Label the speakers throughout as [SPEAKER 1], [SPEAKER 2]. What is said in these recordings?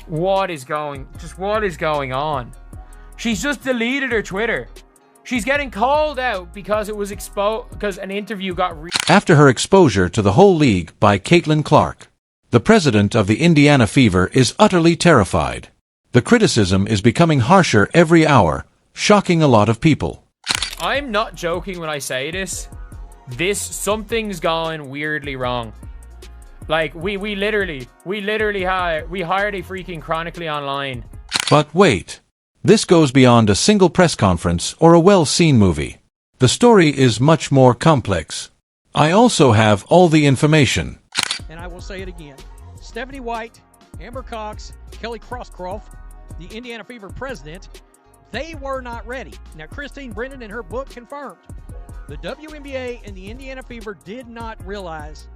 [SPEAKER 1] what is going on? She's just deleted her Twitter. She's getting called out because it was because an interview got
[SPEAKER 2] After her exposure to the whole league by Caitlin Clark, the president of the Indiana Fever is utterly terrified. The criticism is becoming harsher every hour, shocking a lot of people.
[SPEAKER 1] I'm not joking when I say this. Something's gone weirdly wrong. Like, we literally hired a freaking Chronically Online.
[SPEAKER 2] But wait. This goes beyond a single press conference or a well-seen movie. The story is much more complex. I also have all the information.
[SPEAKER 3] And I will say it again. Stephanie White, Amber Cox, Kelly Crosscroft, the Indiana Fever president, they were not ready. Now, Christine Brennan in her book confirmed. The WNBA and the Indiana Fever did not realize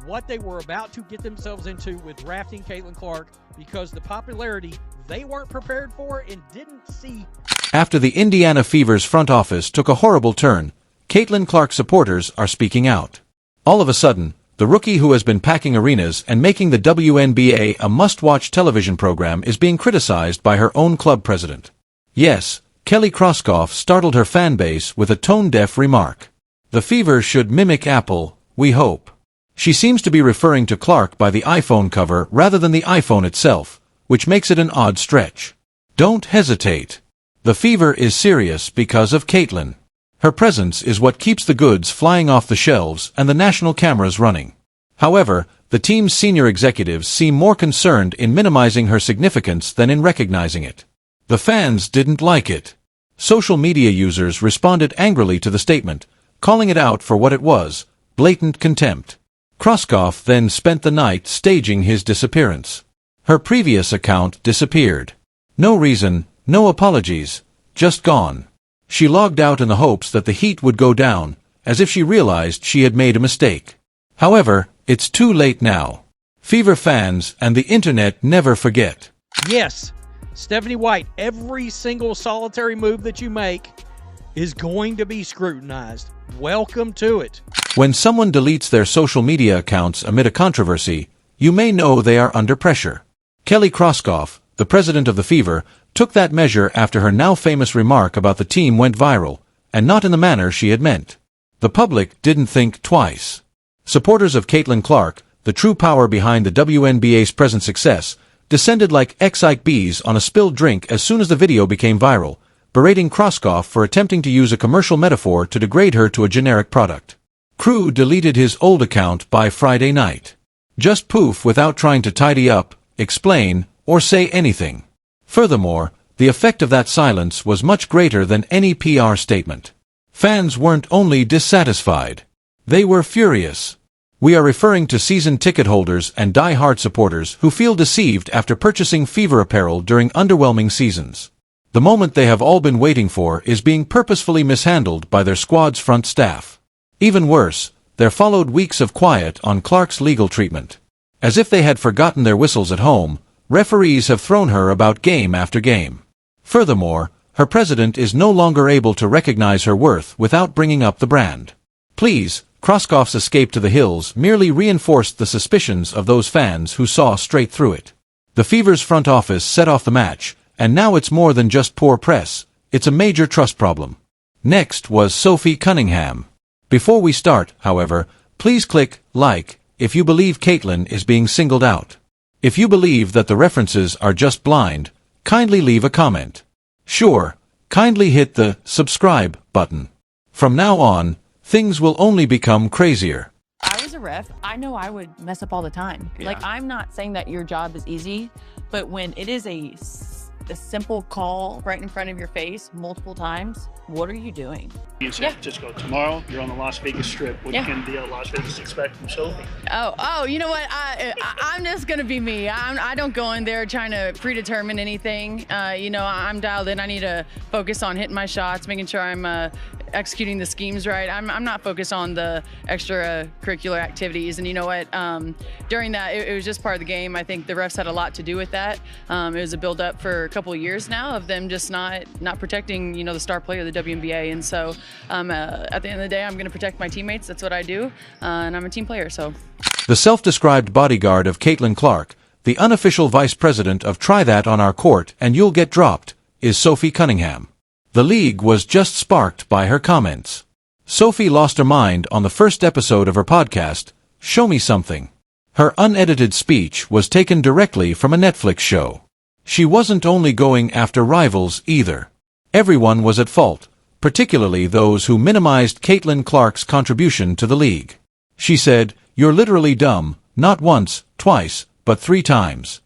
[SPEAKER 3] what they were about to get themselves into with drafting Caitlin Clark, because the popularity they weren't prepared for and didn't see.
[SPEAKER 2] After the Indiana Fever's front office took a horrible turn, Caitlin Clark supporters are speaking out. All of a sudden, the rookie who has been packing arenas and making the WNBA a must-watch television program is being criticized by her own club president. Yes, Kelly Crosscroft startled her fan base with a tone-deaf remark. The Fever should mimic Apple, we hope. She seems to be referring to Clark by the iPhone cover rather than the iPhone itself, which makes it an odd stretch. Don't hesitate. The Fever is serious because of Caitlin. Her presence is what keeps the goods flying off the shelves and the national cameras running. However, the team's senior executives seem more concerned in minimizing her significance than in recognizing it. The fans didn't like it. Social media users responded angrily to the statement, calling it out for what it was, blatant contempt. Crosscroft then spent the night staging his disappearance. Her previous account disappeared. No reason, no apologies, just gone. She logged out in the hopes that the heat would go down, as if she realized she had made a mistake. However, it's too late now. Fever fans and the internet never forget.
[SPEAKER 3] Yes, Stephanie White, every single solitary move that you make is going to be scrutinized. Welcome to it.
[SPEAKER 2] When someone deletes their social media accounts amid a controversy, you may know they are under pressure. Kelly Crosscroft, the president of the Fever, took that measure after her now famous remark about the team went viral, and not in the manner she had meant. The public didn't think twice. Supporters of Caitlin Clark, the true power behind the WNBA's present success, descended like Ike bees on a spilled drink as soon as the video became viral, berating Crosscroft for attempting to use a commercial metaphor to degrade her to a generic product. Crew deleted his old account by Friday night. Just poof without trying to tidy up, explain, or say anything. Furthermore, the effect of that silence was much greater than any PR statement. Fans weren't only dissatisfied. They were furious. We are referring to season ticket holders and die-hard supporters who feel deceived after purchasing Fever apparel during underwhelming seasons. The moment they have all been waiting for is being purposefully mishandled by their squad's front staff. Even worse, there followed weeks of quiet on Clark's legal treatment. As if they had forgotten their whistles at home, referees have thrown her about game after game. Furthermore, her president is no longer able to recognize her worth without bringing up the brand. Please, Crosscroft's escape to the hills merely reinforced the suspicions of those fans who saw straight through it. The Fever's front office set off the match, and now it's more than just poor press, it's a major trust problem. Next was Sophie Cunningham. Before we start, however, please click like if you believe Caitlin is being singled out. If you believe that the references are just blind, kindly leave a comment. Sure, kindly hit the subscribe button. From now on, things will only become crazier.
[SPEAKER 4] I was a ref. I know I would mess up all the time.
[SPEAKER 1] Yeah.
[SPEAKER 4] Like, I'm not saying that your job is easy, but when it is a simple call right in front of your face multiple times, what are you doing?
[SPEAKER 5] In San Francisco tomorrow, you're on the Las Vegas Strip. What can the Las Vegas expect from Sophie?
[SPEAKER 4] Oh, you know what? I'm just gonna be me. I don't go in there trying to predetermine anything. I'm dialed in. I need to focus on hitting my shots, making sure I'm executing the schemes right. I'm not focused on the extracurricular activities. And you know what? During that, it was just part of the game. I think the refs had a lot to do with that. It was a build-up for a couple of years now of them just not protecting, the star player of the WNBA. And so at the end of the day, I'm going to protect my teammates. That's what I do. And I'm a team player, so.
[SPEAKER 2] The self-described bodyguard of Caitlin Clark, the unofficial vice president of Try That on Our Court and You'll Get Dropped, is Sophie Cunningham. The league was just sparked by her comments. Sophie lost her mind on the first episode of her podcast, Show Me Something. Her unedited speech was taken directly from a Netflix show. She wasn't only going after rivals either. Everyone was at fault, particularly those who minimized Caitlin Clark's contribution to the league. She said, "You're literally dumb, not once, twice, but 3 times."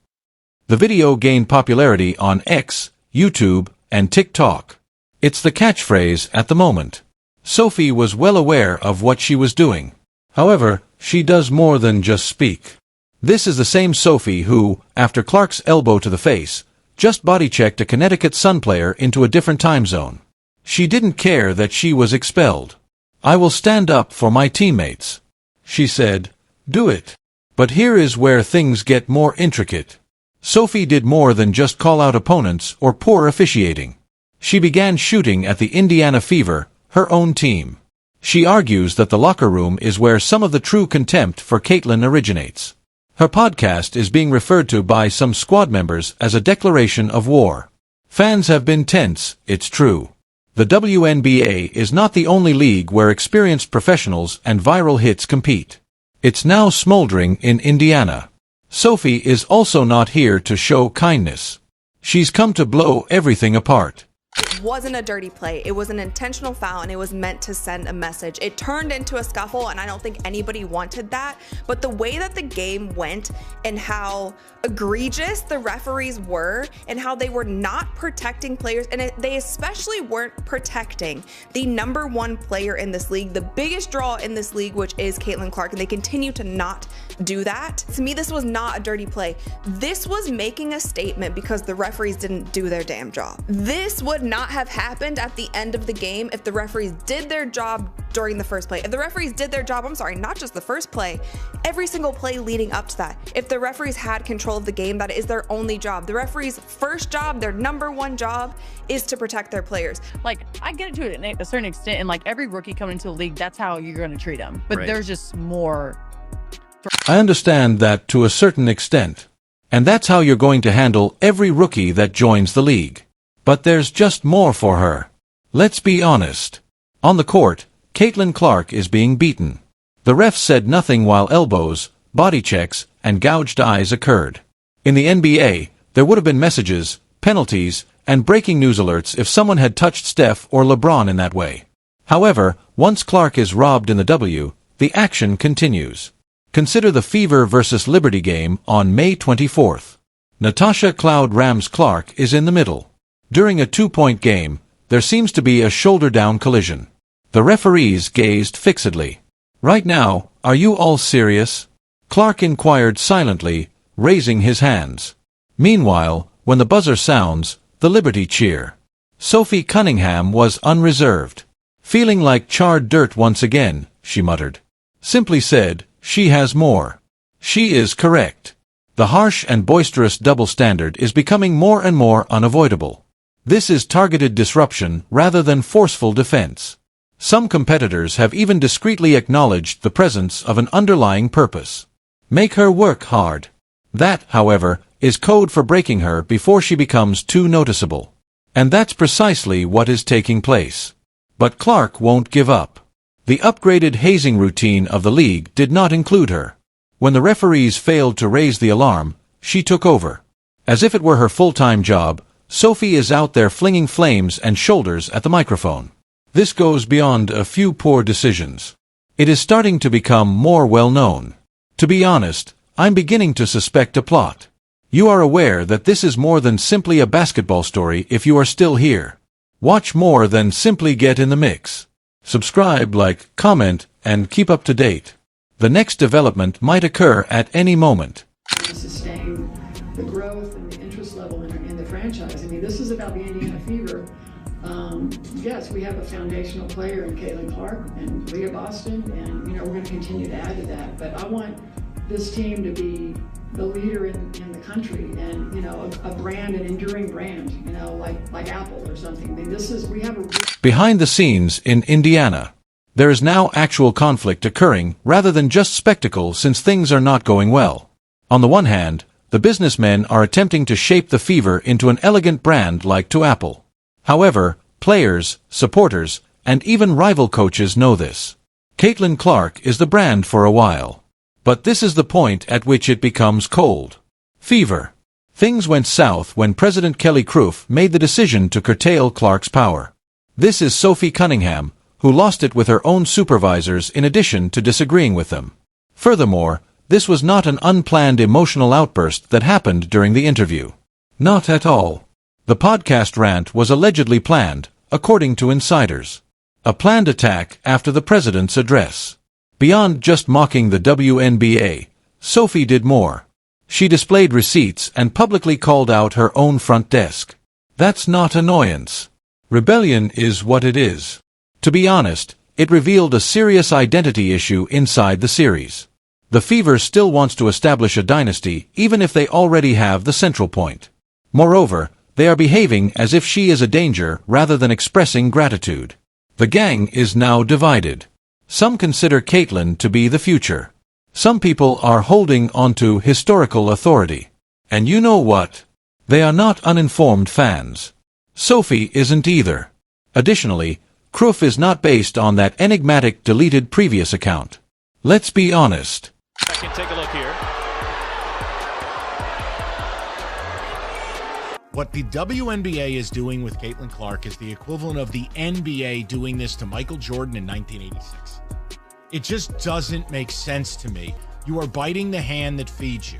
[SPEAKER 2] The video gained popularity on X, YouTube, and TikTok. It's the catchphrase at the moment. Sophie was well aware of what she was doing. However, she does more than just speak. This is the same Sophie who, after Clark's elbow to the face, just body-checked a Connecticut Sun player into a different time zone. She didn't care that she was expelled. "I will stand up for my teammates," she said. "Do it." But here is where things get more intricate. Sophie did more than just call out opponents or poor officiating. She began shooting at the Indiana Fever, her own team. She argues that the locker room is where some of the true contempt for Caitlin originates. Her podcast is being referred to by some squad members as a declaration of war. Fans have been tense, it's true. The WNBA is not the only league where experienced professionals and viral hits compete. It's now smoldering in Indiana. Sophie is also not here to show kindness. She's come to blow everything apart.
[SPEAKER 6] It wasn't a dirty play. It was an intentional foul, and it was meant to send a message. It turned into a scuffle, and I don't think anybody wanted that. But the way that the game went and how egregious the referees were and how they were not protecting players, and they especially weren't protecting the #1 player in this league, the biggest draw in this league, which is Caitlin Clark, and they continue to not do that. To me, this was not a dirty play. This was making a statement because the referees didn't do their damn job. This would not have happened at the end of the game if the referees did their job during the first play. If the referees did their job, not just the first play, every single play leading up to that. If the referees had control of the game, that is their only job. The referees' first job, their #1 job, is to protect their players.
[SPEAKER 4] Like, I get it to a certain extent, and like every rookie coming into the league, that's how you're going to treat them. But
[SPEAKER 1] Right.
[SPEAKER 4] There's just more.
[SPEAKER 2] I understand that to a certain extent. And that's how you're going to handle every rookie that joins the league. But there's just more for her. Let's be honest. On the court, Caitlin Clark is being beaten. The ref said nothing while elbows, body checks, and gouged eyes occurred. In the NBA, there would have been messages, penalties, and breaking news alerts if someone had touched Steph or LeBron in that way. However, once Clark is robbed in the W, the action continues. Consider the Fever versus Liberty game on May 24th. Natasha Cloud Rams Clark is in the middle. During a 2-point game, there seems to be a shoulder-down collision. The referees gazed fixedly. "Right now, are you all serious?" Clark inquired silently, raising his hands. Meanwhile, when the buzzer sounds, the Liberty cheer. Sophie Cunningham was unreserved. "Feeling like charred dirt once again," she muttered. Simply said, she has more. She is correct. The harsh and boisterous double standard is becoming more and more unavoidable. This is targeted disruption rather than forceful defense. Some competitors have even discreetly acknowledged the presence of an underlying purpose. Make her work hard. That, however, is code for breaking her before she becomes too noticeable. And that's precisely what is taking place. But Clark won't give up. The upgraded hazing routine of the league did not include her. When the referees failed to raise the alarm, she took over. As if it were her full-time job, Sophie is out there flinging flames and shoulders at the microphone. This goes beyond a few poor decisions. It is starting to become more well-known. To be honest, I'm beginning to suspect a plot. You are aware that this is more than simply a basketball story if you are still here. Watch more than simply get in the mix. Subscribe, like, comment, and keep up to date. The next development might occur at any moment.
[SPEAKER 7] Sustain the growth and the interest level in the franchise. I mean, this is about the Indiana Fever. Yes, we have a foundational player in Caitlin Clark and Leah Boston, and we're going to continue to add to that. But I want this team to be the leader in the country, and a brand, an enduring brand, like Apple or something. I mean, we have a
[SPEAKER 2] Behind the scenes in Indiana, there is now actual conflict occurring rather than just spectacle, since things are not going well. On the one hand, The businessmen are attempting to shape the Fever into an elegant brand like to Apple. However, players, supporters, and even rival coaches know this. Caitlin Clark is the brand for a while. But this is the point at which it becomes cold. Fever. Things went south when President Kelly Kroof made the decision to curtail Clark's power. This is Sophie Cunningham, who lost it with her own supervisors in addition to disagreeing with them. Furthermore, this was not an unplanned emotional outburst that happened during the interview. Not at all. The podcast rant was allegedly planned, according to insiders. A planned attack after the president's address. Beyond just mocking the WNBA, Sophie did more. She displayed receipts and publicly called out her own front desk. That's not annoyance. Rebellion is what it is. To be honest, it revealed a serious identity issue inside the series. The Fever still wants to establish a dynasty even if they already have the central point. Moreover, they are behaving as if she is a danger rather than expressing gratitude. The gang is now divided. Some consider Caitlin to be the future. Some people are holding onto historical authority. And you know what? They are not uninformed fans. Sophie isn't either. Additionally, Kroof is not based on that enigmatic deleted previous account. Let's be honest.
[SPEAKER 8] Take a look here. What the WNBA is doing with Caitlin Clark is the equivalent of the NBA doing this to Michael Jordan in 1986. It just doesn't make sense to me. You are biting the hand that feeds you.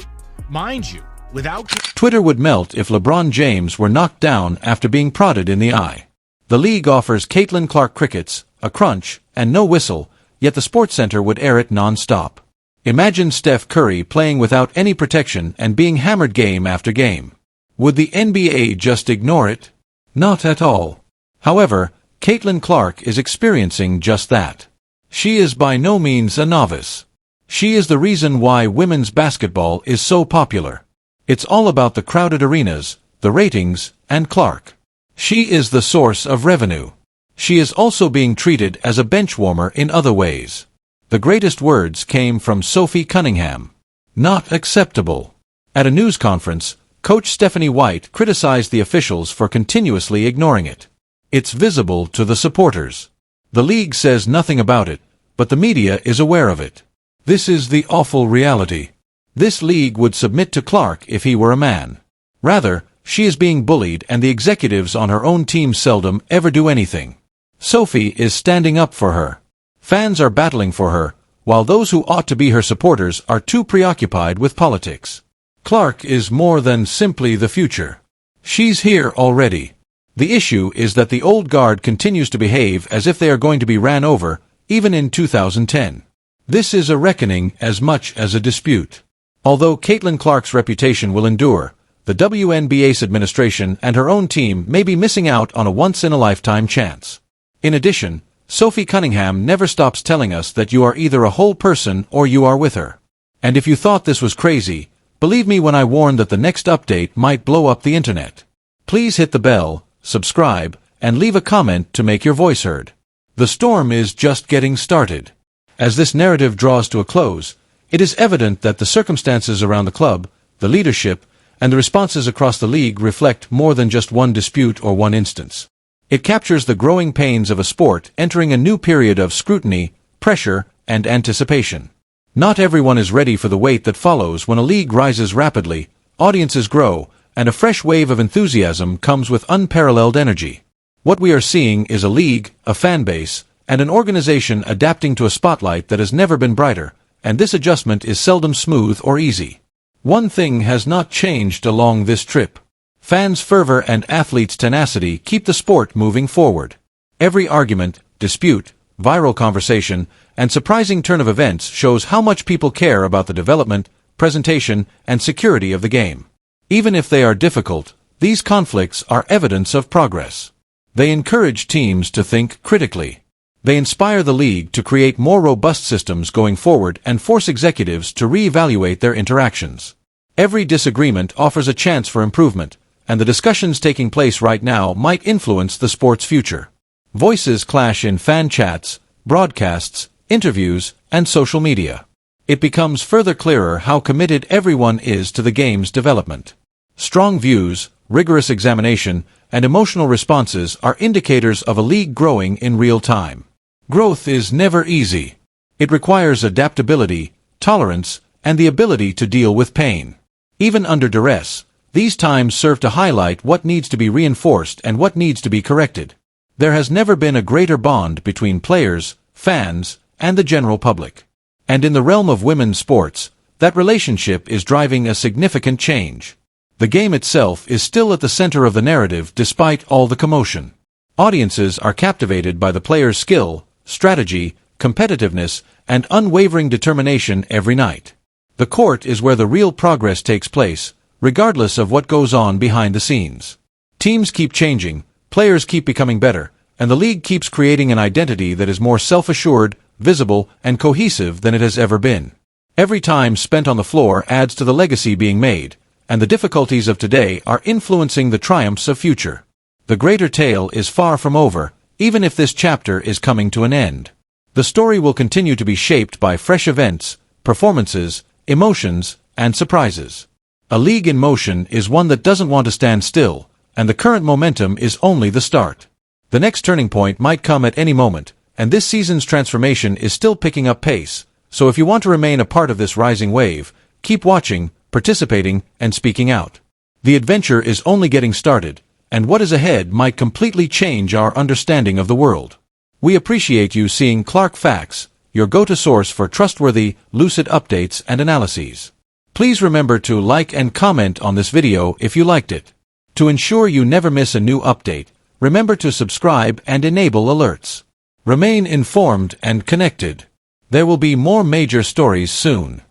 [SPEAKER 8] Mind you, without...
[SPEAKER 2] Twitter would melt if LeBron James were knocked down after being prodded in the eye. The league offers Caitlin Clark crickets, a crunch, and no whistle, yet the SportsCenter would air it non-stop. Imagine Steph Curry playing without any protection and being hammered game after game. Would the NBA just ignore it? Not at all. However, Caitlin Clark is experiencing just that. She is by no means a novice. She is the reason why women's basketball is so popular. It's all about the crowded arenas, the ratings, and Clark. She is the source of revenue. She is also being treated as a bench warmer in other ways. The greatest words came from Sophie Cunningham. Not acceptable. At a news conference, Coach Stephanie White criticized the officials for continuously ignoring it. It's visible to the supporters. The league says nothing about it, but the media is aware of it. This is the awful reality. This league would submit to Clark if he were a man. Rather, she is being bullied and the executives on her own team seldom ever do anything. Sophie is standing up for her. Fans are battling for her, while those who ought to be her supporters are too preoccupied with politics. Clark is more than simply the future. She's here already. The issue is that the old guard continues to behave as if they are going to be ran over, even in 2010. This is a reckoning as much as a dispute. Although Caitlin Clark's reputation will endure, the WNBA's administration and her own team may be missing out on a once-in-a-lifetime chance. In addition, Sophie Cunningham never stops telling us that you are either a whole person or you are with her. And if you thought this was crazy, believe me when I warn that the next update might blow up the internet. Please hit the bell, subscribe, and leave a comment to make your voice heard. The storm is just getting started. As this narrative draws to a close, it is evident that the circumstances around the club, the leadership, and the responses across the league reflect more than just one dispute or one instance. It captures the growing pains of a sport entering a new period of scrutiny, pressure, and anticipation. Not everyone is ready for the weight that follows when a league rises rapidly, audiences grow, and a fresh wave of enthusiasm comes with unparalleled energy. What we are seeing is a league, a fan base, and an organization adapting to a spotlight that has never been brighter, and this adjustment is seldom smooth or easy. One thing has not changed along this trip. Fans' fervor and athletes' tenacity keep the sport moving forward. Every argument, dispute, viral conversation, and surprising turn of events shows how much people care about the development, presentation, and security of the game. Even if they are difficult, these conflicts are evidence of progress. They encourage teams to think critically. They inspire the league to create more robust systems going forward and force executives to reevaluate their interactions. Every disagreement offers a chance for improvement, and the discussions taking place right now might influence the sport's future. Voices clash in fan chats, broadcasts, interviews, and social media. It becomes further clearer how committed everyone is to the game's development. Strong views, rigorous examination, and emotional responses are indicators of a league growing in real time. Growth is never easy. It requires adaptability, tolerance, and the ability to deal with pain. Even under duress, these times serve to highlight what needs to be reinforced and what needs to be corrected. There has never been a greater bond between players, fans, and the general public. And in the realm of women's sports, that relationship is driving a significant change. The game itself is still at the center of the narrative despite all the commotion. Audiences are captivated by the players' skill, strategy, competitiveness, and unwavering determination every night. The court is where the real progress takes place, regardless of what goes on behind the scenes. Teams keep changing, players keep becoming better, and the league keeps creating an identity that is more self-assured, visible, and cohesive than it has ever been. Every time spent on the floor adds to the legacy being made, and the difficulties of today are influencing the triumphs of future. The greater tale is far from over, even if this chapter is coming to an end. The story will continue to be shaped by fresh events, performances, emotions, and surprises. A league in motion is one that doesn't want to stand still, and the current momentum is only the start. The next turning point might come at any moment, and this season's transformation is still picking up pace, so if you want to remain a part of this rising wave, keep watching, participating, and speaking out. The adventure is only getting started, and what is ahead might completely change our understanding of the world. We appreciate you seeing Clark Facts, your go-to source for trustworthy, lucid updates and analyses. Please remember to like and comment on this video if you liked it. To ensure you never miss a new update, remember to subscribe and enable alerts. Remain informed and connected. There will be more major stories soon.